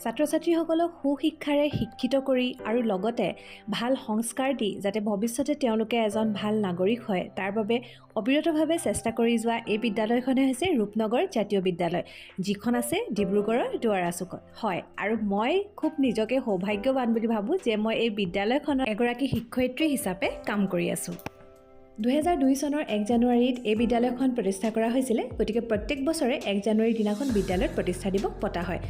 ছাত্ৰ ছাত্ৰীসকলক সুশিক্ষাৰে শিক্ষিত কৰি আৰু লগতে ভাল সংস্কাৰ দি যাতে ভৱিষ্যতে তেওঁলোকে এজন ভাল নাগৰিক হয় তাৰ বাবে অবিৰতভাৱে চেষ্টা কৰি যোৱা এই বিদ্যালয়খনে হৈছে ৰূপনগৰ জাতীয় বিদ্যালয়, যিখন আছে ডিব্ৰুগড়ৰ দুৱাৰা চুকত। হয়, আৰু মই খুব নিজকে সৌভাগ্যৱান বুলি ভাবোঁ যে মই এই বিদ্যালয়খনৰ এগৰাকী শিক্ষয়িত্ৰী হিচাপে কাম কৰি আছোঁ। 2002 চনৰ 1 জানুৱাৰীত এই বিদ্যালয়খন প্ৰতিষ্ঠা কৰা হৈছিলে। গতিকে প্ৰত্যেক বছৰে 1 জানুৱাৰীৰ দিনাখন বিদ্যালয়ত প্ৰতিষ্ঠা দিৱস পতা হয়।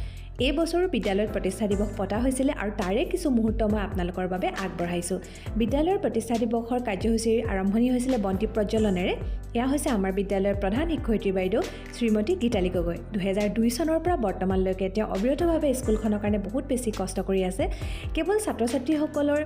এই বছৰো বিদ্যালয়ত প্ৰতিষ্ঠা দিৱস পতা হৈছিলে আৰু তাৰে কিছু মুহূৰ্ত মই আপোনালোকৰ বাবে আগবঢ়াইছোঁ। বিদ্যালয়ৰ প্ৰতিষ্ঠা দিৱসৰ কাৰ্যসূচীৰ আৰম্ভণি হৈছিলে বন্তি প্ৰজ্বলনেৰে। এয়া হৈছে আমাৰ বিদ্যালয়ৰ প্ৰধান শিক্ষয়িত্ৰী বাইদেউ শ্ৰীমতী গীতালী গগৈ। 2002 চনৰ পৰা বৰ্তমানলৈকে তেওঁ অবিৰতভাৱে স্কুলখনৰ কাৰণে বহুত বেছি কষ্ট কৰি আছে। কেৱল ছাত্ৰ ছাত্ৰীসকলৰ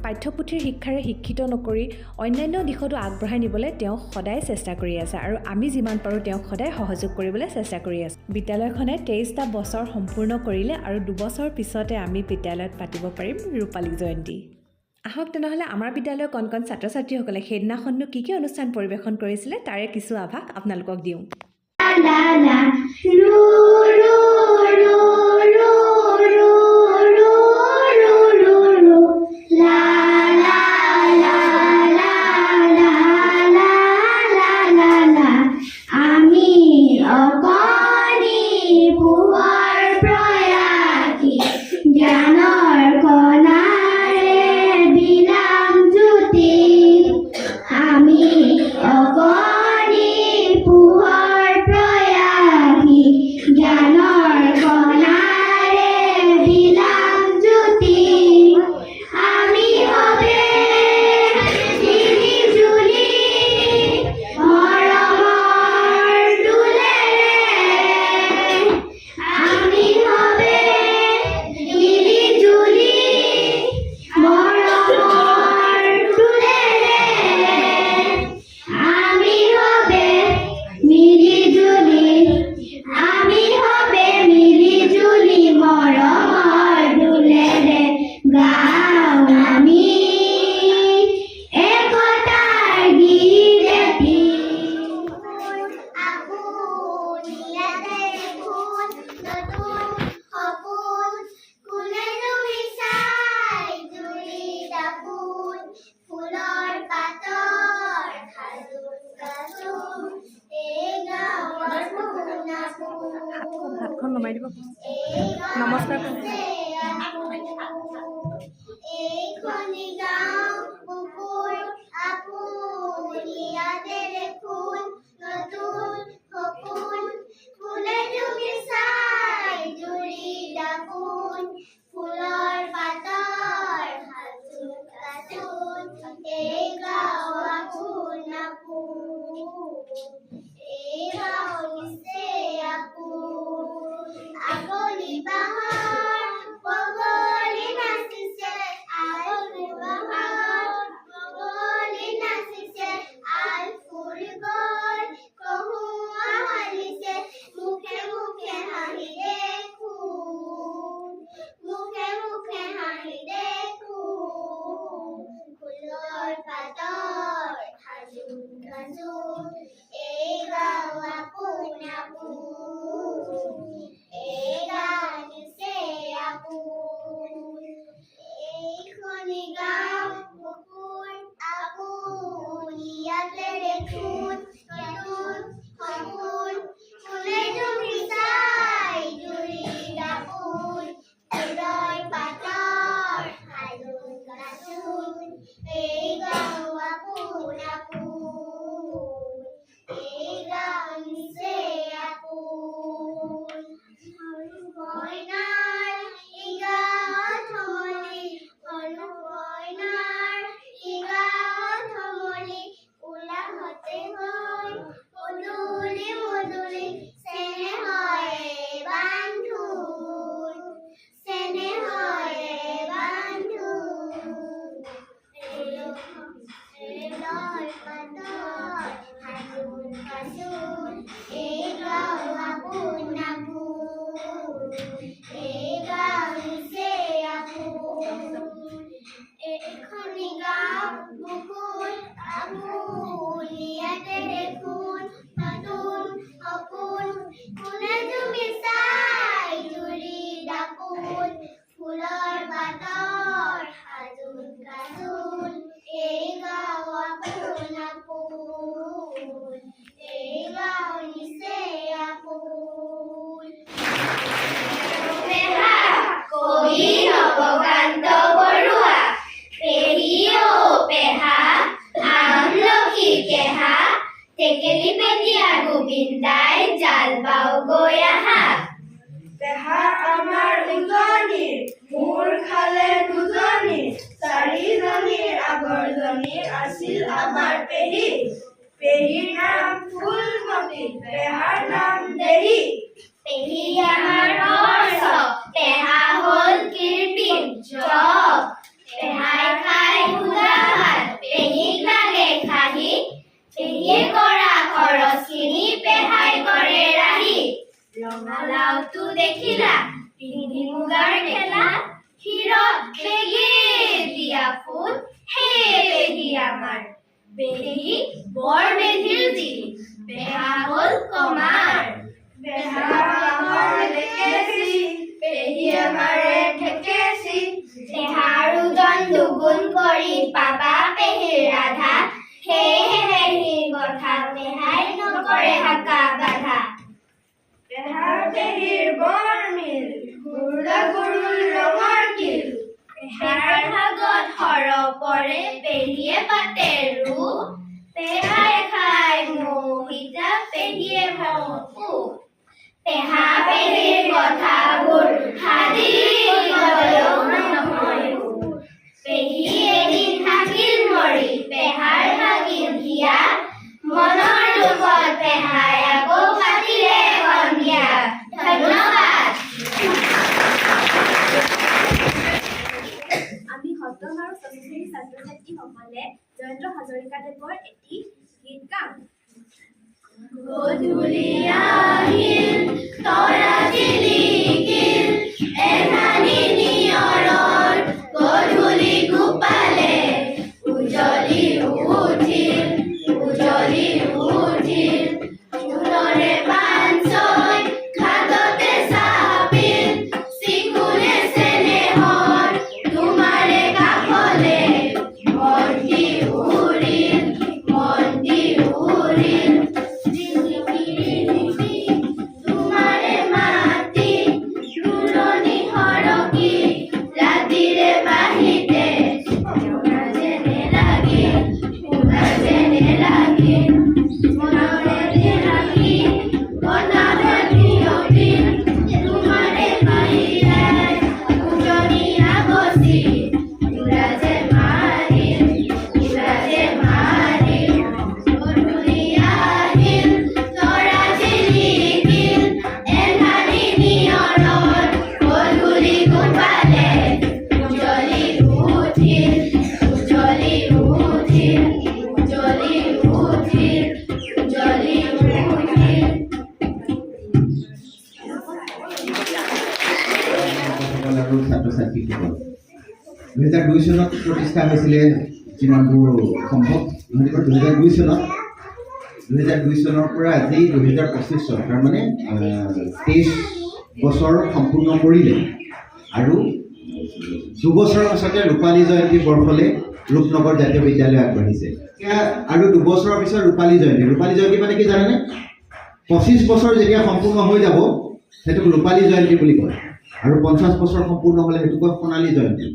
পাঠ্যপুথিৰ শিক্ষাৰে শিক্ষিত নকৰি অন্যান্য দিশতো আগবঢ়াই নিবলৈ তেওঁ সদায় চেষ্টা কৰি আছে আৰু আমি যিমান পাৰোঁ তেওঁক সদায় সহযোগ কৰিবলৈ চেষ্টা কৰি আছোঁ। বিদ্যালয়খনে 23টা বছৰ সম্পূৰ্ণ কৰিলে আৰু 2 বছৰ পিছতে আমি বিদ্যালয়ত পাতিব পাৰিম ৰূপালী জয়ন্তী। আহক তেনেহ'লে আমাৰ বিদ্যালয়ৰ কণ কণ ছাত্ৰ ছাত্ৰীসকলে সেইদিনাখননো কি অনুষ্ঠান পৰিৱেশন কৰিছিলে তাৰে কিছু আভাস আপোনালোকক দিওঁ। হাতখন নমাই দিব। নমস্কাৰ। টেকেলি পেটিয়া গোবিন্দাই জাল বাও গৈ আহা পেহাৰ আমাৰ উজনিৰ মূৰ খালে দুজনী চাৰিজনীৰ আগৰজনী আছিল আমাৰ পেহী পেহীৰ নাম ফুলমতী পেহাৰ নাম দেহী পেহী আমাৰ হৰ্ষ পেহা হ'ল কৃপিন জপ পেহাই খাই সুদা ভাত পেহীক লাগে খাহি পেহীয়ে কৰা খৰচখিনি পেহাই কৰে ৰাহি ৰঙালাওটো দেখিলা পিন্ধি মুগাৰ মেখেলা ক্ষীৰত বেগে দিয়া ফুল সেই পেহী আমাৰ পেহী বৰ মেধিৰ যি পেহা হ'ল কমাৰ পেহা আমাৰ লেকেচি পেহী আমাৰে ঠেকেচি পেহাৰ ওজন দুগুণ কৰি পাবা পেহীৰ ৰাধা সেয়েহে পেহীৰ কথা পেহাই নকৰে হাকা বাধা পেহাৰ পেহীৰ বৰ মিল গুৰুলা গুৰুল ৰঙৰ কিল পেহাৰ ভাগত সৰহ পৰে পেহীয়ে পাতে ৰু পেহাই খাই মোহিতা পেহীয়ে মৌ পেহা পেহীৰ কথাবোৰ সাধি গলেও নহয় পেহী এদিন থাকিল মৰি পেহাৰ ভাগিল হিয়া মনৰ দুখত পেহাই আকৌ পাতিলে সন্ধিয়া ধন্যবাদ আমি সপ্তম আৰু ষষ্ঠ শ্ৰেণীৰ ছাত্ৰ ছাত্ৰীসকলে জয়ন্ত হাজৰিকাদেৱৰ এটি গীত গাম গধূলি আহিল তৰা জিলিকিল এধানি নিয়ৰৰ গধূলি গোপালে উজলি উঠিল চোৰৰে বাঞ্চই ঘাটতে চাপিল চিকুৰে চেনেহৰ তোমাৰে কাষলে মন্দি উৰিল তোমাৰে মাতি ৰুলনি সৰকি ৰাতিৰে বাহিতে যেনে লাগিল মনৰে ৰাখি বনালে বিয়পিল তোমাৰে বাহিৰে উজনি আগচি উৰাজে মাৰিল গধূলি আহিল তৰা জিলিকিল এধানি নিয়ৰৰ গধূলি গোপালে উজলি উঠিল আৰু ছাত্ৰ-ছাত্ৰীসকল 2002 চনত প্ৰতিষ্ঠা হৈছিলে যিমানবোৰ সম্ভৱ 2002 চনৰ পৰা আজি 2025 চন তাৰমানে 23 বছৰ সম্পূৰ্ণ কৰিলে আৰু 2 বছৰৰ পাছতে ৰূপালী জয়ন্তী বৰ্ষলৈ ৰূপনগৰ জাতীয় বিদ্যালয় আগবাঢ়িছে আৰু 2 বছৰৰ পিছত ৰূপালী জয়ন্তী মানে কি জানেনে 25 বছৰ যেতিয়া সম্পূৰ্ণ হৈ যাব সেইটোক ৰূপালী জয়ন্তী বুলি কয় আৰু 50 বছৰ সম্পূৰ্ণ হ'লে সেইটো কয় সোণালী জয়ন্তী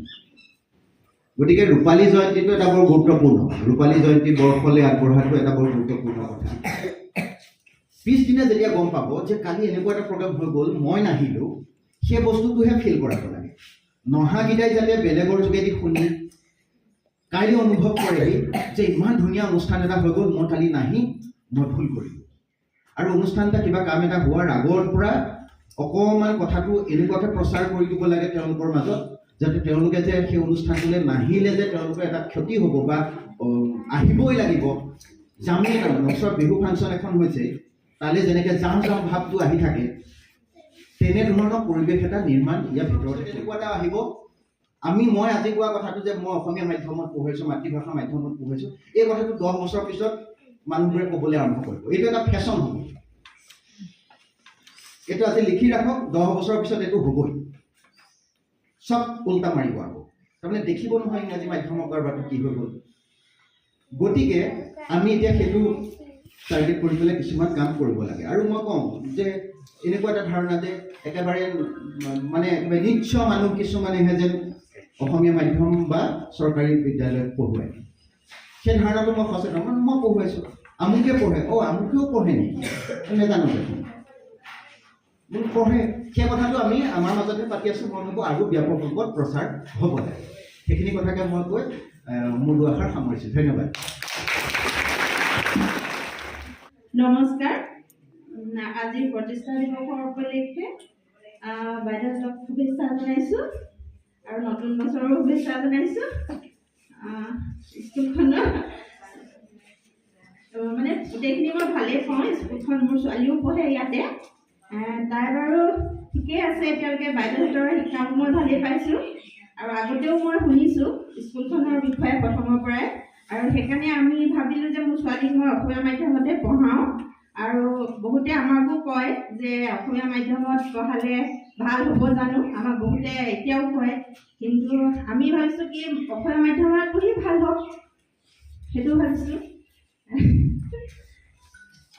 গতিকে ৰূপালী জয়ন্তীটো এটা বৰ গুৰুত্বপূৰ্ণ ৰূপালী জয়ন্তী বৰ্ষলৈ আগবঢ়াটো এটা বৰ গুৰুত্বপূৰ্ণ কথা পিছদিনা যেতিয়া গম পাব যে কালি এনেকুৱা এটা প্ৰগ্ৰাম হৈ গ'ল মই নাহিলোঁ সেই বস্তুটোহে ফিল কৰাব লাগে নহাকেইটাই যাতে বেলেগৰ যোগেদি শুনি কাইলৈ অনুভৱ কৰেহি যে ইমান ধুনীয়া অনুষ্ঠান এটা হৈ গ'ল মই কালি নাহি মই ভুল কৰিলোঁ আৰু অনুষ্ঠান এটা কিবা কাম এটা হোৱাৰ আগৰ পৰা অকণমান কথাটো এনেকুৱাকৈ প্ৰচাৰ কৰি দিব লাগে তেওঁলোকৰ মাজত যাতে তেওঁলোকে যে সেই অনুষ্ঠানটোলৈ নাহিলে যে তেওঁলোকৰ এটা ক্ষতি হ'ব বা আহিবই লাগিব যামেই তাৰমানে ওচৰত বিহু ফাংচন এখন হৈছে তালৈ যেনেকৈ যাওঁ ভাৱটো আহি থাকে তেনেধৰণৰ পৰিৱেশ এটা নিৰ্মাণ ইয়াৰ ভিতৰতে তেনেকুৱা এটা আহিব মই আজি কোৱা কথাটো যে মই অসমীয়া মাধ্যমত পঢ়িছোঁ মাতৃভাষা মাধ্যমত পঢ়িছোঁ এই কথাটো 10 বছৰ পিছত মানুহবোৰে ক'বলৈ আৰম্ভ কৰিব এইটো এটা ফেশ্বন হ'ব এইটো আজি লিখি ৰাখক 10 বছৰৰ পিছত এইটো হ'বই সব উল্টা মাৰিব আকৌ তাৰমানে দেখিব নহয় ইংৰাজী মাধ্যমৰ কাৰবাৰটো কি হৈ গ'ল গতিকে আমি এতিয়া সেইটো টাৰ্গেট কৰি পেলাই কিছুমান কাম কৰিব লাগে আৰু মই কওঁ যে এনেকুৱা এটা ধাৰণা যে একেবাৰে মানে নিশ্চ মানুহ কিছুমানেহে যেন অসমীয়া মাধ্যম বা চৰকাৰী বিদ্যালয়ত পঢ়ুৱায় সেই ধাৰণাটো মই সচেতন মই পঢ়ুৱাইছোঁ আমুকে পঢ়ে, আমুকেও পঢ়ে নেকি, নেজানো দেখোন, মোক পঢ়ে। সেই কথাটো আমি আমাৰ মাজতে পাতি আছোঁ। মই ভাবোঁ আৰু ব্যাপক ৰূপত প্ৰচাৰ হ'ব লাগে। সেইখিনি কথাকে মই কৈ মোৰ দুআষাৰ সামৰিছোঁ। ধন্যবাদ। নমস্কাৰ। আজিৰ প্ৰতিষ্ঠা দিৱসৰ উপলক্ষে বাইদেউহঁতক শুভেচ্ছা জনাইছোঁ আৰু নতুন বছৰৰ শুভেচ্ছা জনাইছোঁ। স্কুলখনৰ মানে গোটেইখিনি মই ভালেই পাওঁ। স্কুলখন মোৰ ছোৱালীও পঢ়ে ইয়াতে। তাই বাৰু ঠিকেই আছে এতিয়ালৈকে। বাইদেউহঁতৰ শিক্ষাবোৰ মই ভালেই পাইছোঁ আৰু আগতেও মই শুনিছোঁ স্কুলখনৰ বিষয়ে প্ৰথমৰ পৰাই, আৰু সেইকাৰণে আমি ভাবিলোঁ যে মোৰ ছোৱালীক মই অসমীয়া মাধ্যমতে পঢ়াওঁ। আৰু বহুতে আমাকো কয় যে অসমীয়া মাধ্যমত পঢ়ালে ভাল হ'ব জানো, আমাক বহুতে এতিয়াও কয়। কিন্তু আমি ভাবিছোঁ কি অসমীয়া মাধ্যমত পঢ়ি ভাল হওক, সেইটো ভাবিছোঁ।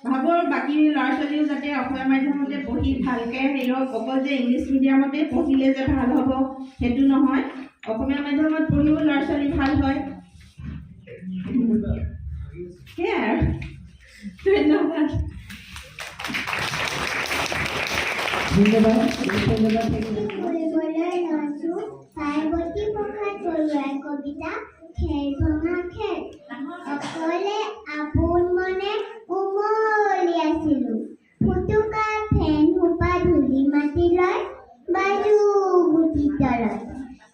ভাবোঁ বাকী ল'ৰা ছোৱালীও যাতে অসমীয়া মাধ্যমতে পঢ়ি ভালকৈ হেৰি হওক। অকল যে ইংলিছ মিডিয়ামতে পঢ়িলে যে ভাল হ'ব সেইটো নহয়, অসমীয়া মাধ্যমত পঢ়িও ল'ৰা ছোৱালী ভাল হয়। সেয়াই আৰু। ধন্যবাদ। কৰিবলৈ লৈছোঁ পাৰ্বতী প্ৰসাদ বৰুৱাৰ কবিতা খেৰ ভঙা খেৰ। অকলে আপোন মনে উমলিয়াছিলোঁ, ফুটুকা ফেন সোপা ধূলি মাটি লৈ বাজু গুটি তলত।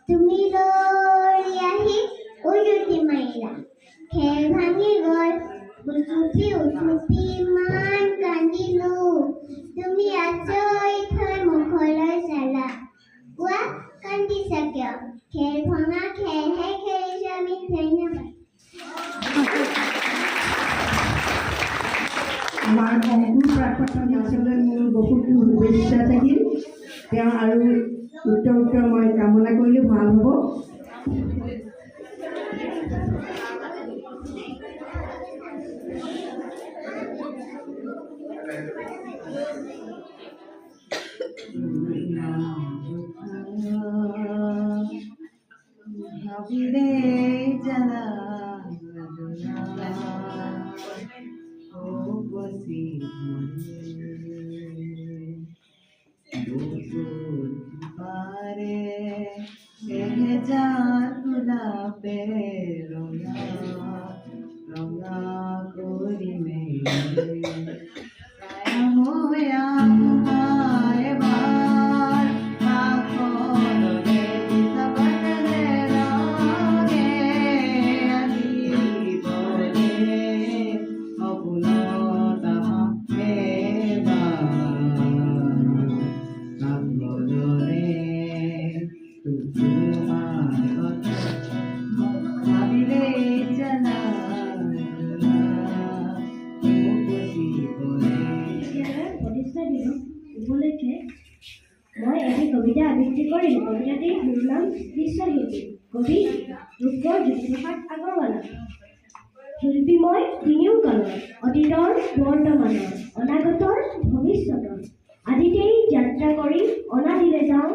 তুমি দৌৰি আহি উজুতি মাৰিলা, খেৰ ভাঙি গ'ল উঠুপি উঠুপি ইমান কান্দিলোঁ। তুমি আচৰিত হৈ মুখলৈ চালা, কোৱা কান্দিছা কিয়? খেৰ ভঙা খেৰহে খেলিছোঁ আমি। ধন্যবাদ। আমাৰ অংকুৰ প্ৰাকৃতিক নাচলৈ মোৰ বহুতো শুভেচ্ছা থাকিল। তেওঁ আৰু উত্তৰ মই কামনা কৰিলোঁ ভাল হ'ব। ভাবিলে জ্বালা গোলাপে ৰঙা ৰঙা কৰি উপলক্ষে মই এটি কবিতা আবৃত্তি কৰিলোঁ। কবিতাটিৰ মূল নাম বিশ্বশিল্পী, কবি ডক্টৰ জ্যোতিপ্ৰসাদ আগৰৱালা। শিল্পী মই তিনিও কালৰ, অতীতৰ বৰ্তমানৰ, অনাগতৰ ভৱিষ্যতৰ। আদিতেই যাত্ৰা কৰি অনাদিলে যাওঁ,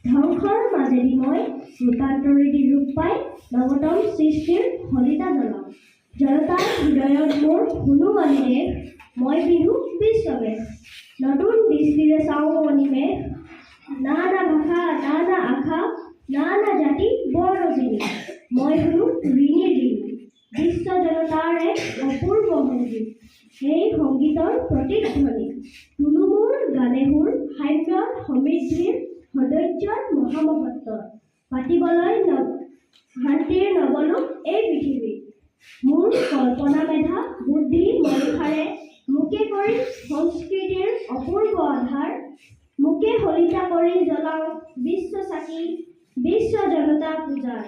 ধ্বংসৰ মাজেদি মই ৰূপান্তৰেদি ৰূপ পাই নৱতম সৃষ্টিৰ শলিতা জ্বলাওঁ। জনতাৰ হৃদয়ত মোৰ শুনো অনিমেষ, মই বিহু বিশ্ববেশ। নতুন দৃষ্টিৰে চাওঁ অনিমেষ, নানা ভাষা নানা আশা নানা জাতি বৰজিনী। মই শুনো ঋণী ঋণ, বিশ্ব জনতাৰ এক অপূৰ্ব সংগীত। সেই সংগীতৰ প্ৰতিধ্বনি তুলো মোৰ গানে সুৰ, সাম্যৰ সমৃদ্ধিৰ সৌন্দৰ্যৰ মহামহত্বৰ। পাতিবলৈ শান্তিৰ নৱলোক এই পৃথিৱীত। মোৰ কল্পনা মেধা বুদ্ধি মনোসাৰে মোকে কৰি সংস্কৃতিৰ অপূৰ্ব আধাৰ। মোকে শলিতা কৰি জ্বলাওঁ বিশ্ব চাকি, বিশ্ব জনতা পূজাৰ।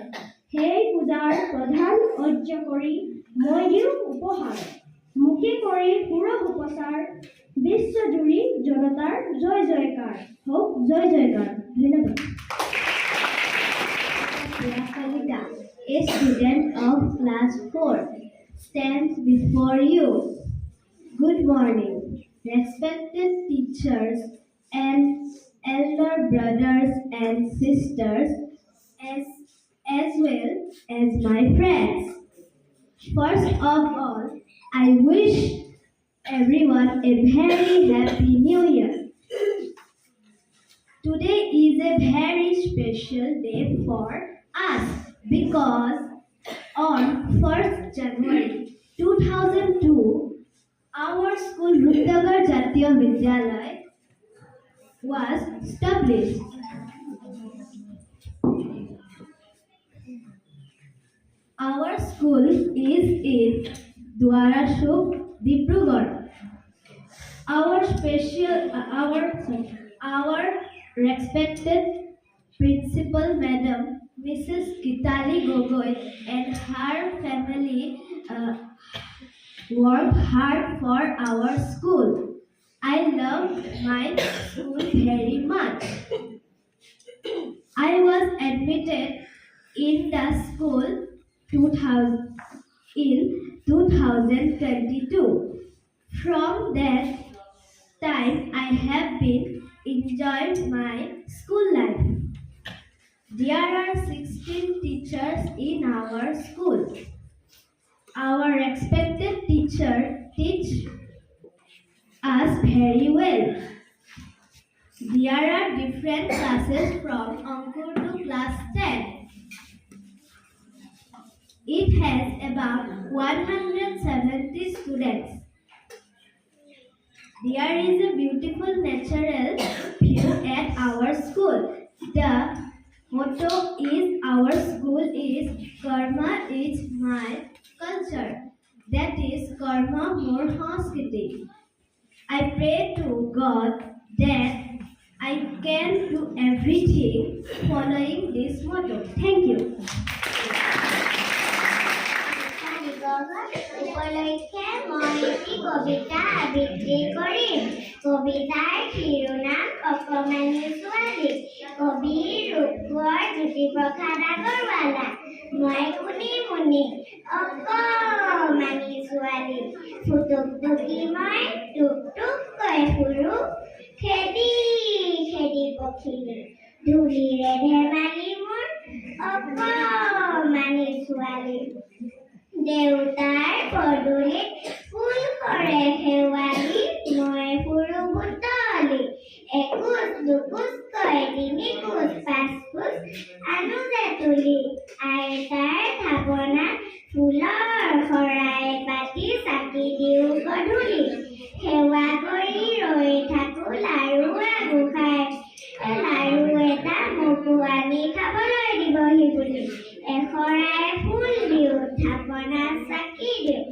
সেই পূজাৰ প্ৰধান অৰ্য কৰি মই দিওঁ উপহাৰ। মোকে কৰি সুৰভ উপচাৰ, বিশ্বজুৰি জনতাৰ জয় জয়কাৰ হওক, জয় জয়কাৰ। ধন্যবাদ। Kavita, a student of class 4, stands before you. Good morning, respected teachers and elder brothers and sisters, as well as my friends. First of all, I wish everyone a very happy new year. Today is a very special day for us because on 1st January 2002, our school Rupnagar Jatiya Vidyalaya was established. Our school is in Dwarashuk, Dibrugarh. Our respected principal madam, Mrs. Gitali Gogoi, and her family worked hard for our school. I love my school very much. I was admitted in the school in 2022. From that time, I have been enjoying my school life. There are 16 teachers in our school. Our respected teacher teach us very well. There are different classes from Ankur to class 10. It has about 170 students. There is a beautiful natural view at our school. The motto is our school is Karma is my culture. That is Karma more Sanskriti. I pray to God that I can do everything following this motto. Thank you. উপলক্ষে মই এটি কবিতা আবৃত্তি কৰিম। কবিতাৰ শিৰোনাম অকমানি ছোৱালী। কবি ৰূপকোঁৱৰ জ্যোতিপ্ৰসাদ আগৰৱালা। মই শুনি মুনি অকমানি ছোৱালী, ফুটুকটুকি মই টুকটুককৈ ফুৰো, খেদি খেদি পখিলে ধূলিৰে ধেমালি মোৰ অকমানি ছোৱালী। দেউতাৰ পদূলিত ফুল কৰে শেৱালি, মই ফুৰো বুটলি, এখোজ দুখোজকৈ তিনি খোজ পাঁচ খোজ আনো যে তুলি। আইতাৰ ধাপনাত ফুলৰ শৰাই পাতি চাকি দিওঁ গধূলি, সেৱা কৰি ৰৈ থাকো লাৰু আগোখাই, লাৰু এটা মোকো আনি খাবলৈ দিবহি বুলি। এশৰাই ফুল দিওঁ, থাপনাত চাকি দিওঁ,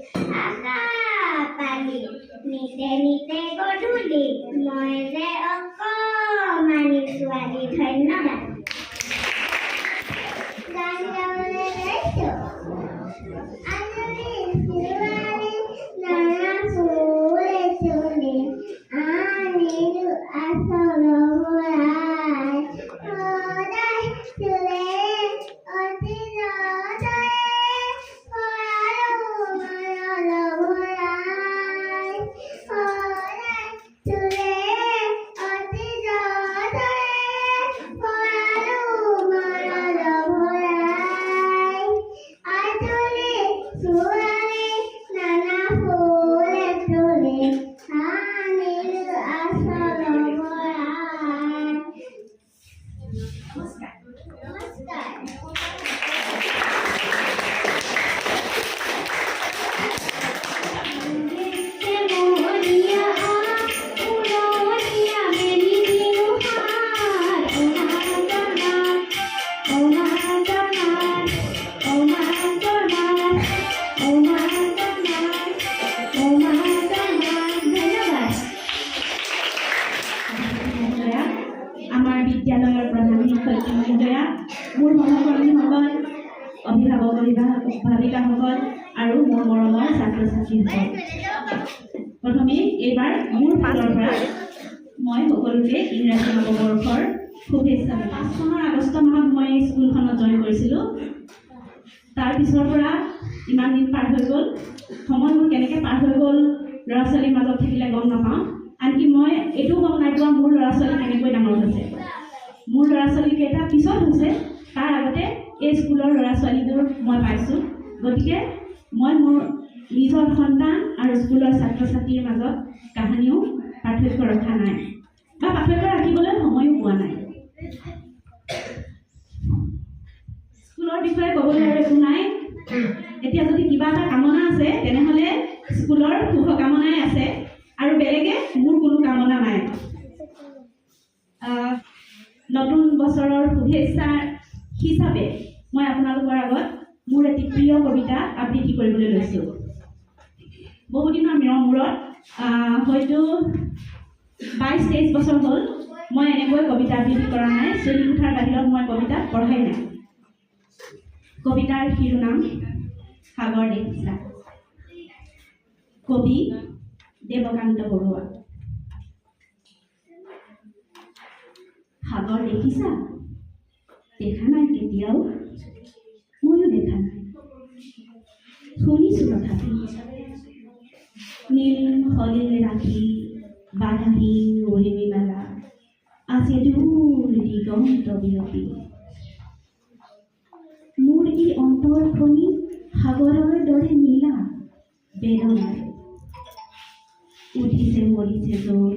আশা পালি নিতে নিতে গধূলি, মই যে অকমানি ছোৱালী। ধন্যবাদ। গান গাবলৈ গাইছোঁ। আজৰি ছোৱালী নানা ফুলে চুলি, আনিলোঁ আচল ভৰাই, সদায় চুলে অতি যতনে ভৰালোঁ মৰল ভৰাই, সদায় চুলে অতি যতনে ভৰালোঁ মৰল ভৰাই। আজলি ছোৱালী নানা ফুলে চুলি, আনিলোঁ আচল ভৰাই। নমস্কাৰ। আমাৰ বিদ্যালয়ৰ প্ৰধান শিক্ষয়িত্ৰী মহোদয়া, মোৰ সহকৰ্মীসকল, অভিভাৱক অভিভাৱিকাসকল আৰু মোৰ মৰমৰ ছাত্ৰ ছাত্ৰীসকল, প্ৰথমে এইবাৰ মোৰ ফালৰ পৰা মই সকলোকে ইংৰাজী নৱবৰ্ষৰ শুভেচ্ছা জনাইছোঁ। 5 চনৰ আগষ্ট মাহত মই স্কুলখনত জইন কৰিছিলোঁ। তাৰপিছৰ পৰা ইমান দিন পাৰ হৈ গ'ল, সময়বোৰ কেনেকৈ পাৰ হৈ গ'ল ল'ৰা ছোৱালীৰ মাজত থাকিলে গম নাপাওঁ। আনকি মই এইটোও গম নাই পোৱা মোৰ ল'ৰা ছোৱালী কেনেকৈ ডাঙৰ হৈছে। মোৰ ল'ৰা ছোৱালীকেইটা পিছত হৈছে, তাৰ আগতে এই স্কুলৰ ল'ৰা ছোৱালীবোৰ মই পাইছোঁ। গতিকে মই মোৰ নিজৰ সন্তান আৰু স্কুলৰ ছাত্ৰ ছাত্ৰীৰ মাজত কাহানিও পাৰ্থক্য ৰখা নাই বা পাৰ্থক্য ৰাখিবলৈ সময়ো পোৱা নাই। স্কুলৰ বিষয়ে ক'বলৈ আৰু একো নাই। এতিয়া যদি কিবা এটা কামনা আছে তেনেহ'লে স্কুলৰ শুভকামনাই আছে আৰু বেলেগে মোৰ কোনো কামনা নাই। নতুন বছৰৰ শুভেচ্ছা হিচাপে মই আপোনালোকৰ আগত মোৰ এটি প্ৰিয় কবিতা আবৃত্তি কৰিবলৈ লৈছোঁ। বহুদিনৰ মূৰত হয়তো 22-23 বছৰ হ'ল মই এনেকৈ কবিতা আবৃত্তি কৰা নাই। শ্ৰেণীকোঠাৰ বাহিৰত মই কবিতা পঢ়াই নাই। কবিতাৰ শিৰোনাম সাগৰ দেখিছা। কবি দেৱকান্ত বৰুৱা। সাগৰ দেখিছা? দেখা নাই কেতিয়াও, ময়ো দেখা নাই, শুনিছোঁ তথাপি। নীল সলিল ৰাখি বাধাহীন উৰিমি মেলা আছে দূৰ দিগন্ত বিয়পি। মোৰ ই অন্তৰখনি সাগৰৰ দৰে নীলা বেদনাৰে উঠিছে মৰিছে য'ত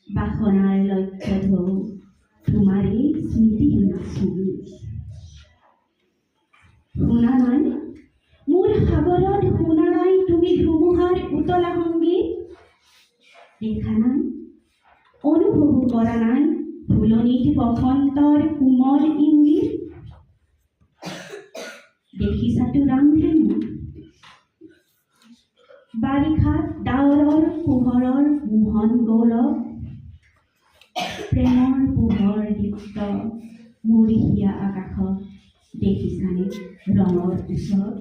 বাসনাৰ লক্ষ্য ঢৌ তোমাৰেই স্মৃতিহীন ছবি। শুনা নাই মোৰ সাগৰত, শুনা নাই তুমি ধুমুহাৰ উতলা সংগীত, দেখা নাই অনুভৱো কৰা নাই ফুলনিত বসন্তৰ কোমল ইংগিত। দেখিছাতো ৰামধেনু বাৰিষাত ডাৱৰৰ পোহৰৰ মোহন গৌৰৱ, প্ৰেমৰ পোহৰ দীপ্ত মৰিষীয়া আকাশত দেখিছানে ৰঙৰ ওচৰত।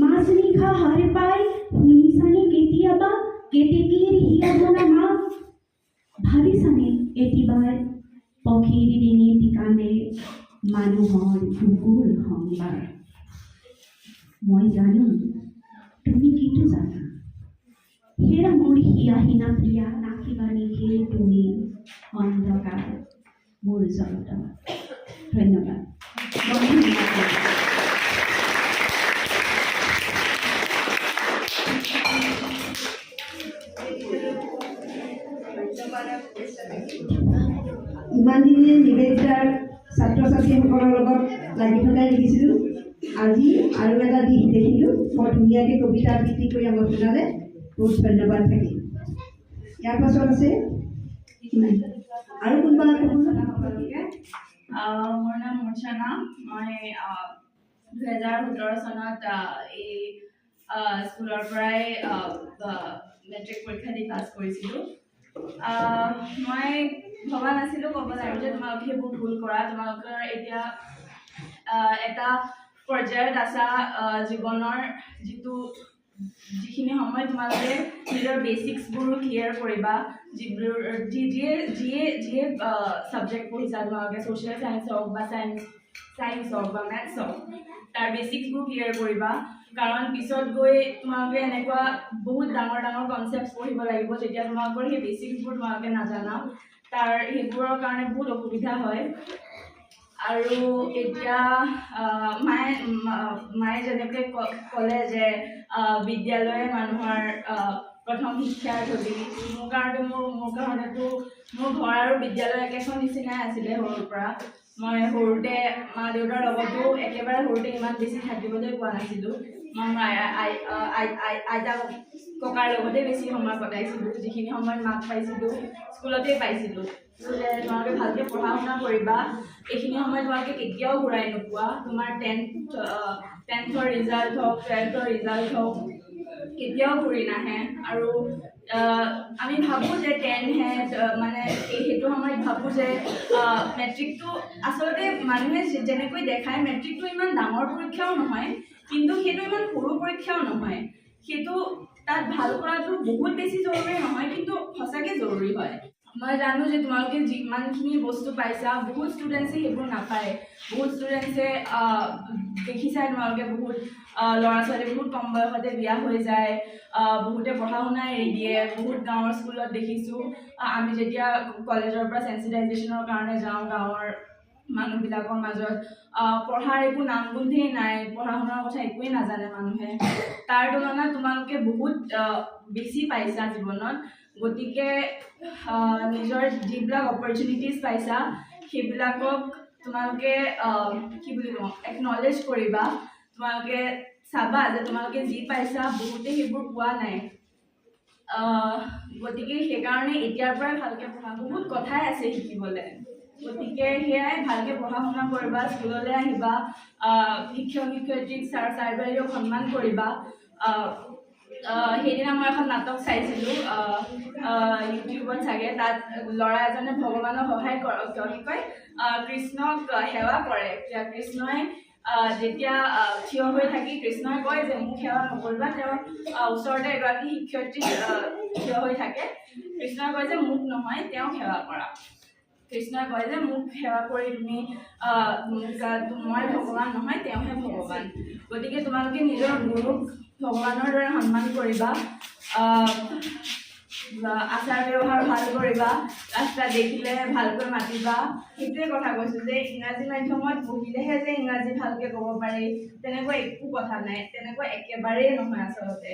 মাজনিশা হাৰ পাই শুনিছানে কেতিয়াবা কেতেকীৰ হিয়াবনা মাত, ভাবিছানে এটিবাৰ পক্ষীৰ ডিঙিত কান্দে মানুহৰ বুকুৰ সংবাদ। মই জানো তুমি কিটো জানা, হেৰা মোৰ হিয়াহীনা প্ৰিয়া, নাখিবা নিশে তুমি অন্ধকাৰ মোৰ জগত। ধন্যবাদ। ইমান দিনে নিবেদিতাৰ ছাত্ৰ ছাত্ৰীসকলৰ লগত লাগি থকাই দেখিছিলোঁ। আজি আৰু এটা দিশ দেখিলোঁ। বৰ ধুনীয়াকৈ কবিতা আবৃত্তি কৰি আমাক শুনালে, বহুত ধন্যবাদ থাকিল। ইয়াৰ পাছত আছে আৰু কোনোবা সকলোকে। মোৰ নাম মূৰ্ছনা। মই 2017 চনত এই স্কুলৰ পৰাই মেট্ৰিক পৰীক্ষা দি পাছ কৰিছিলোঁ। মই ভবা নাছিলোঁ ক'ব লাগিব যে তোমালোকে সেইবোৰ ভুল কৰা। তোমালোকৰ এতিয়া এটা পৰ্যায়ত আছা জীৱনৰ, যিখিনি সময়ত তোমালোকে নিজৰ বেচিক্সবোৰো ক্লিয়াৰ কৰিবা। যিবোৰ যিয়ে ছাবজেক্ট পঢ়িছা তোমালোকে, ছ'চিয়েল চায়েন্স হওক বা চায়েন্স হওক বা মেথছ হওক, তাৰ বেচিক্সবোৰ ক্লিয়াৰ কৰিবা। কাৰণ পিছত গৈ তোমালোকে এনেকুৱা বহুত ডাঙৰ ডাঙৰ কনচেপ্ট পঢ়িব লাগিব, যেতিয়া তোমালোকৰ সেই বেচিক্সবোৰ তোমালোকে নাজানা, সেইবোৰৰ কাৰণে বহুত অসুবিধা হয়। আৰু এতিয়া মায়ে যেনেকৈ ক'লে যে বিদ্যালয়ে মানুহৰ প্ৰথম শিক্ষাৰ থলী। মোৰ কাৰণেতো মোৰ ঘৰ আৰু বিদ্যালয় একেখন নিচিনাই আছিলে সৰুৰ পৰা। মই সৰুতে মা দেউতাৰ লগতো একেবাৰে সৰুতে ইমান বেছি থাকিবলৈ পোৱা নাছিলোঁ। মই আইতা ককাৰ লগতে বেছি সময় কটাইছিলোঁ। যিখিনি সময়ত মাক পাইছিলোঁ স্কুলতেই পাইছিলোঁ। যে তোমালোকে ভালকৈ পঢ়া শুনা কৰিবা, এইখিনি সময় তোমালোকে কেতিয়াও ঘূৰাই নোপোৱা। তোমাৰ 10th ৰিজাল্ট হওক, 12th ৰিজাল্ট হওক, কেতিয়াও ঘূৰি নাহে। আৰু আমি ভাবোঁ যে 10হে মানে সেইটো সময়ত ভাবোঁ যে মেট্ৰিকটো আচলতে মানুহে যেনেকৈ দেখায় মেট্ৰিকটো ইমান ডাঙৰ পৰীক্ষাও নহয়, কিন্তু সেইটো ইমান সৰু পৰীক্ষাও নহয়। সেইটো তাত ভাল কৰাটো বহুত বেছি জৰুৰী নহয়, কিন্তু সঁচাকৈ জৰুৰী হয়। মই জানো যে তোমালোকে যিমানখিনি বস্তু পাইছা, বহুত ষ্টুডেণ্টছে সেইবোৰ নাপায়। বহুত ষ্টুডেণ্টছে দেখিছাই তোমালোকে, বহুত ল'ৰা ছোৱালী বহুত কম বয়সতে বিয়া হৈ যায়, বহুতে পঢ়া শুনা এৰি দিয়ে। বহুত গাঁৱৰ স্কুলত দেখিছোঁ, আমি যেতিয়া কলেজৰ পৰা চেন্সিটাইজেশ্যনৰ কাৰণে যাওঁ গাঁৱৰ মানুহবিলাকৰ মাজত পঢ়াৰ একো নাম গোন্ধেই নাই, পঢ়া শুনাৰ কথা একোৱেই নাজানে মানুহে। তাৰ তুলনাত তোমালোকে বহুত বেছি পাইছা জীৱনত। গতিকে নিজৰ যিবিলাক অপৰচুনিটিজ পাইছা সেইবিলাকক তোমালোকে কি বুলি কওঁ, একনলেজ কৰিবা। তোমালোকে চাবা যে তোমালোকে যি পাইছা বহুতে সেইবোৰ পোৱা নাই। গতিকে সেইকাৰণে এতিয়াৰ পৰাই ভালকৈ পঢ়া, বহুত কথাই আছে শিকিবলৈ। গতিকে সেয়াই, ভালকৈ পঢ়া শুনা কৰিবা, স্কুললৈ আহিবা, শিক্ষক শিক্ষয়িত্ৰীক ছাৰ বাইদেউক সন্মান কৰিবা। সেইদিনা মই এখন নাটক চাইছিলোঁ ইউটিউবত চাগে, তাত ল'ৰা এজনে ভগৱানক সহায় কি কয় কৃষ্ণক সেৱা কৰে। কৃষ্ণই যেতিয়া থিয় হৈ থাকি কৃষ্ণই কয় যে মোক সেৱা নকৰিবা, তেওঁৰ ওচৰতে এগৰাকী শিক্ষয়িত্ৰী থিয় হৈ থাকে। কৃষ্ণই কয় যে মোক নহয়, তেওঁক সেৱা কৰা। কৃষ্ণই কয় যে মোক সেৱা কৰি তুমি মই ভগৱান নহয়, তেওঁহে ভগৱান। গতিকে তোমালোকে নিজৰ গুৰুক ভগৱানৰ দৰে সন্মান কৰিবা, আচাৰ ব্যৱহাৰ ভাল কৰিবা, ৰাস্তা দেখিলে ভালকৈ মাতিবা। সেইটোৱে কথা কৈছোঁ যে ইংৰাজী মাধ্যমত পঢ়িলেহে যে ইংৰাজী ভালকৈ ক'ব পাৰি তেনেকুৱা একো কথা নাই, তেনেকুৱা একেবাৰেই নহয়। আচলতে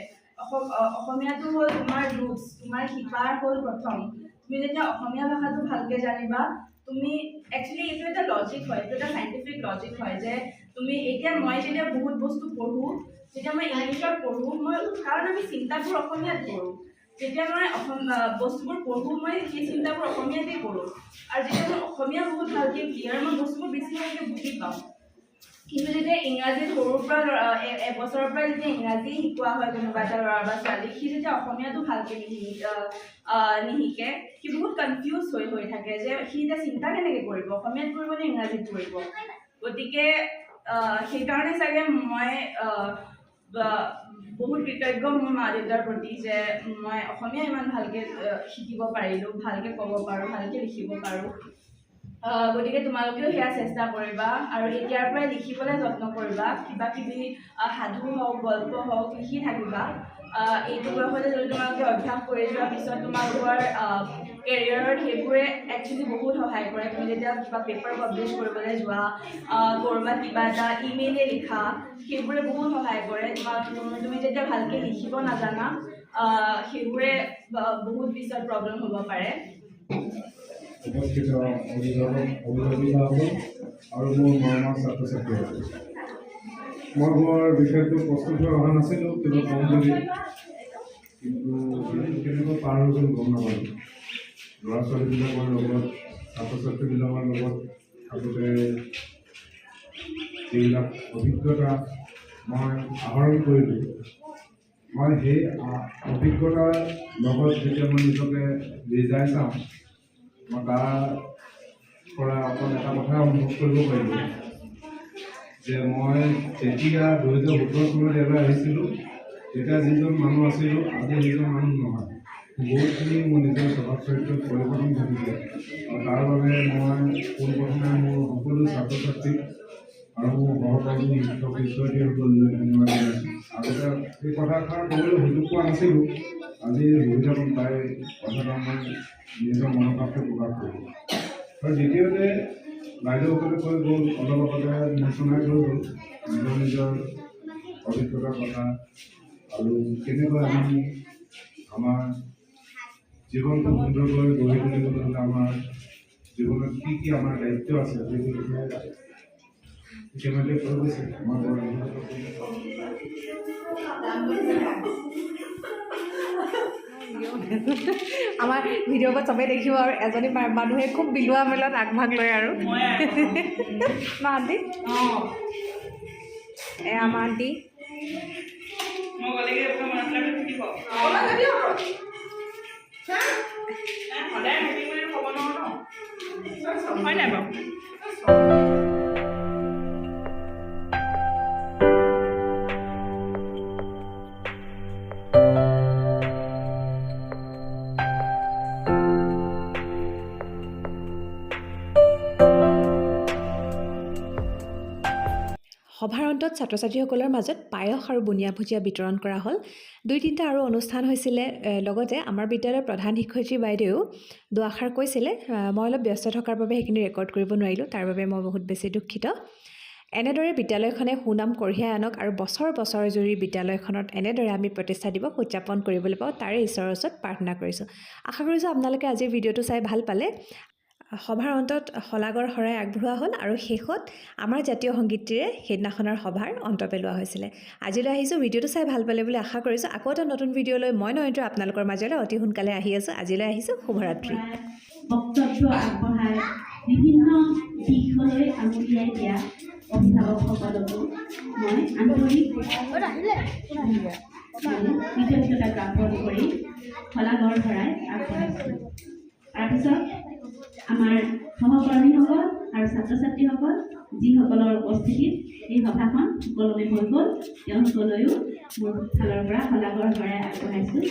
অসমীয়াটো হ'ল তোমাৰ ৰুটছ, তোমাৰ শিপাৰ হ'ল প্ৰথম। তুমি যেতিয়া অসমীয়া ভাষাটো ভালকৈ জানিবা, তুমি একচুৱেলি এইটো এটা লজিক হয়, এইটো এটা চাইণ্টিফিক লজিক হয় যে তুমি এতিয়া মই যেতিয়া বহুত বস্তু পঢ়োঁ, যেতিয়া মই ইংলিছত পঢ়োঁ, কাৰণ আমি চিন্তাবোৰ অসমীয়াত কৰোঁ, যেতিয়া মই বস্তুবোৰ পঢ়োঁ মই সেই চিন্তাবোৰ অসমীয়াতেই কৰোঁ। আৰু যেতিয়া মই অসমীয়া বহুত ভালকৈ ক্লিয়াৰ, মই বস্তুবোৰ বেছি ভালকৈ বুজি পাওঁ। কিন্তু যেতিয়া ইংৰাজী সৰুৰ পৰা এবছৰৰ পৰা যেতিয়া ইংৰাজী শিকোৱা হয় কোনোবা এটা ল'ৰা বা ছোৱালীক, সি যেতিয়া অসমীয়াটো ভালকৈ নিশিকে, সি বহুত কনফিউজ হৈ থাকে যে সি এতিয়া চিন্তা কেনেকৈ কৰিব, অসমীয়াত কৰিব নে ইংৰাজীত কৰিব। গতিকে সেইকাৰণে চাগে মই বহুত কৃতজ্ঞ মোৰ মা দেউতাৰ প্ৰতি যে মই অসমীয়া ইমান ভালকৈ শিকিব পাৰিলোঁ, ভালকৈ ক'ব পাৰোঁ, ভালকৈ লিখিব পাৰোঁ। গতিকে তোমালোকেও সেয়া চেষ্টা কৰিবা আৰু এতিয়াৰ পৰাই লিখিবলৈ যত্ন কৰিবা। কিবা কিবি সাধু হওক, গল্প হওক লিখি থাকিবা। এইটো বয়সতে যদি তোমালোকে অভ্যাস কৰি যোৱাৰ পিছত তোমালোকৰ কেৰিয়াৰত সেইবোৰে একচুৱেলি বহুত সহায় কৰে। তুমি যেতিয়া কিবা পেপাৰ পাব্লিছ কৰিবলৈ যোৱা, ক'ৰবাত কিবা এটা ইমেইলে লিখা, সেইবোৰে বহুত সহায় কৰে। তুমি যেতিয়া ভালকৈ লিখিব নাজানা, সেইবোৰে বহুত পিছত প্ৰব্লেম হ'ব পাৰে। উপস্থিত অভিভাৱক আৰু মোৰ মৰমৰ ছাত্ৰ ছাত্ৰীসকল, মই বৰ বিষয়টো প্ৰস্তুত হৈ অহা নাছিলোঁ কিবা কম বুলি, কিন্তু কেনেকৈ পাৰ হৈ গ'ল গম নাপালোঁ। ল'ৰা ছোৱালীবিলাকৰ লগত, ছাত্ৰ ছাত্ৰীবিলাকৰ লগত থাকোঁতে যিবিলাক অভিজ্ঞতা মই আহৰণ কৰিলোঁ, মই সেই অভিজ্ঞতাৰ লগত যেতিয়া মই নিজকে ৰিজাই চাওঁ, মই তাৰ পৰা অকল এটা কথা অনুভৱ কৰিব পাৰিলোঁ যে মই যেতিয়া 2017 চনত ইয়ালৈ আহিছিলোঁ, তেতিয়া যিজন মানুহ আছিলোঁ আজি সেইজন মানুহ নহয়। বহুতখিনি মোৰ নিজৰ স্বভাৱ চৰিত্ৰত পৰিৱৰ্তন ঘটিছে আৰু তাৰ বাবে মই পোনপ্ৰথমে মোৰ সকলো ছাত্ৰ ছাত্ৰীক আৰু মোৰ সহকৰ্মী শিক্ষক শিক্ষয়িত্ৰীসকললৈ ধন্যবাদ জনাইছোঁ। আগতে এই কথাষাৰ ক'বলৈ সুযোগ পোৱা নাছিলোঁ, আজি সুবিধাকণ পাই কথাটো মই নিজৰ মনৰ ভাৱটো প্ৰকাশ কৰিলোঁ। আৰু দ্বিতীয়তে বাইদেউসকলে কৈ গ'ল, অলপ আগতে মূৰ্চনাই কৈ গ'ল নিজৰ নিজৰ অভিজ্ঞতাৰ কথা আৰু কেনেকৈ আমি আমাৰ জীৱনটো সুন্দৰকৈ গঢ়ি তুলিবলৈ হ'লে আমাৰ জীৱনত কি কি আমাৰ দায়িত্ব আছে সেইটো বিষয়ে ইতিমধ্যে কৈ গৈছে। মই বৰ আমাৰ ভিডিঅ'ত চবেই দেখিব আৰু এজনী মানুহে খুব বিলোৱা মেলত আগভাগ লয় আৰু মা আণ্টি, এয়া মা আণ্টি। হয় নাই বাৰু? সভাৰ অন্তত ছাত্ৰ ছাত্ৰীসকলৰ মাজত পায়স আৰু বুনিয়া ভুজিয়া বিতৰণ কৰা হ'ল। 2-3টা আৰু অনুষ্ঠান হৈছিলে। লগতে আমাৰ বিদ্যালয়ৰ প্ৰধান শিক্ষয়িত্ৰী বাইদেৱেও দুআষাৰ কৈছিলে। মই অলপ ব্যস্ত থকাৰ বাবে সেইখিনি ৰেকৰ্ড কৰিব নোৱাৰিলোঁ, তাৰ বাবে মই বহুত বেছি দুখিত। এনেদৰে বিদ্যালয়খনে সুনাম কঢ়িয়াই আনক আৰু বছৰ বছৰ জুৰি বিদ্যালয়খনত এনেদৰে আমি প্ৰতিষ্ঠা দিৱস উদযাপন কৰিবলৈ পাওঁ, তাৰে ঈশ্বৰৰ ওচৰত প্ৰাৰ্থনা কৰিছোঁ। আশা কৰিছোঁ আপোনালোকে আজিৰ ভিডিঅ'টো চাই ভাল পালে। সভাৰ অন্তত শলাগৰ শৰাই আগবঢ়োৱা হ'ল আৰু শেষত আমাৰ জাতীয় সংগীতেৰে সেইদিনাখনৰ সভাৰ অন্ত পেলোৱা হৈছিলে। আজিলৈ আহিছোঁ, ভিডিঅ'টো চাই ভাল পালে বুলি আশা কৰিছোঁ। আকৌ এটা নতুন ভিডিঅ'লৈ মই নয়নটো আপোনালোকৰ মাজলৈ অতি সোনকালে আহি আছোঁ। আজিলৈ আহিছোঁ, শুভৰাত্ৰি। বক্তব্য আগবঢ়াই বিভিন্ন দিশলৈ আঙুলিয়াই দিয়া অভিভাৱকসকলকো মই আন্তৰিক কৃতজ্ঞতা জ্ঞাপন কৰি শলাগৰ শৰাই আগবঢ়াইছোঁ। তাৰপিছত আমাৰ সহকৰ্মীসকল আৰু ছাত্ৰ ছাত্ৰীসকল যিসকলৰ উপস্থিতিত এই সভাখন সুকলমে হৈ গ'ল, তেওঁলোকলৈও মোৰ ফালৰ পৰা শলাগৰ শৰাই আগবঢ়াইছোঁ।